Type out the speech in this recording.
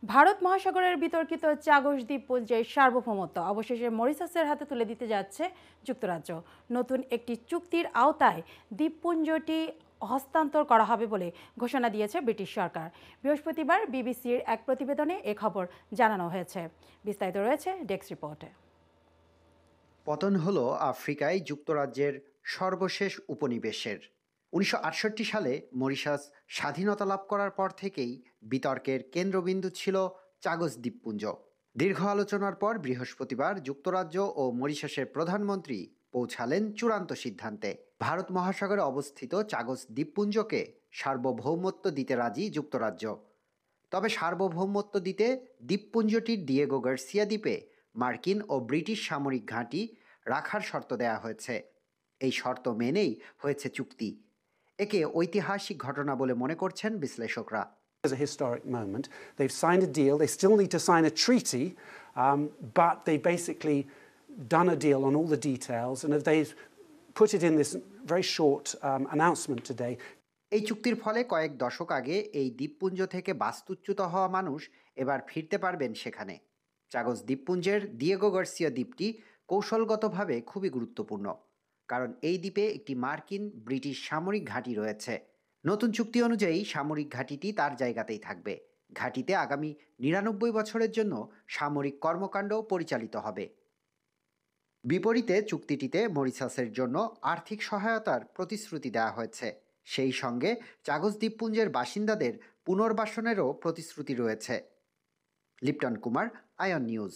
ভারত মহাসাগরের বিতর্কিত চাগস দ্বীপপুঞ্জের সার্বভৌমত্ব অবশেষে মরিশাসের হাতে তুলে দিতে যাচ্ছে যুক্তরাজ্য। নতুন একটি চুক্তির আওতায় দ্বীপপুঞ্জটি হস্তান্তর করা হবে বলে ঘোষণা দিয়েছে ব্রিটিশ সরকার। বৃহস্পতিবার বিবিসির এক প্রতিবেদনে এ খবর জানানো হয়েছে। বিস্তারিত রয়েছে ডেস্ক রিপোর্টে। পতন হলো আফ্রিকায় যুক্তরাজ্যের সর্বশেষ উপনিবেশের। ১৯৬৮ সালে মরিশাস স্বাধীনতা লাভ করার পর থেকেই বিতর্কের কেন্দ্রবিন্দু ছিল চাগস দ্বীপপুঞ্জ। দীর্ঘ আলোচনার পর বৃহস্পতিবার যুক্তরাজ্য ও মরিশাসের প্রধানমন্ত্রী পৌঁছালেন চূড়ান্ত সিদ্ধান্তে। ভারত মহাসাগরে অবস্থিত চাগস দ্বীপপুঞ্জকে সার্বভৌমত্ব দিতে রাজি যুক্তরাজ্য। তবে সার্বভৌমত্ব দিতে দ্বীপপুঞ্জটির ডিয়েগো গার্সিয়া দ্বীপে মার্কিন ও ব্রিটিশ সামরিক ঘাঁটি রাখার শর্ত দেয়া হয়েছে। এই শর্ত মেনেই হয়েছে চুক্তি। একে ঐতিহাসিক ঘটনা বলে মনে করছেন বিশ্লেষকরা। It's a historic moment. They've signed a deal. They still need to sign a treaty, but they've basically done a deal on all the details, and if they've put it in this very short announcement today. এই চুক্তির ফলে কয়েক দশক আগে এই দ্বীপপুঞ্জ থেকে বাস্তুচ্যুত হওয়া মানুষ এবার ফিরতে পারবেন সেখানে। চাগস দ্বীপপুঞ্জের ডিয়েগো গার্সিয়া দ্বীপটি কৌশলগতভাবে খুবই গুরুত্বপূর্ণ, কারণ এই দ্বীপে একটি মার্কিন ব্রিটিশ সামরিক ঘাঁটি রয়েছে। নতুন চুক্তি অনুযায়ী সামরিক ঘাঁটিটি তার জায়গাতেই থাকবে। ঘাঁটিতে আগামী ৯৯ বছরের জন্য সামরিক কর্মকাণ্ড পরিচালিত হবে। বিপরীতে চুক্তিটিতে মরিশাসের জন্য আর্থিক সহায়তার প্রতিশ্রুতি দেওয়া হয়েছে। সেই সঙ্গে চাগস দ্বীপপুঞ্জের বাসিন্দাদের পুনর্বাসনেরও প্রতিশ্রুতি রয়েছে। Lipton Kumar, ion news.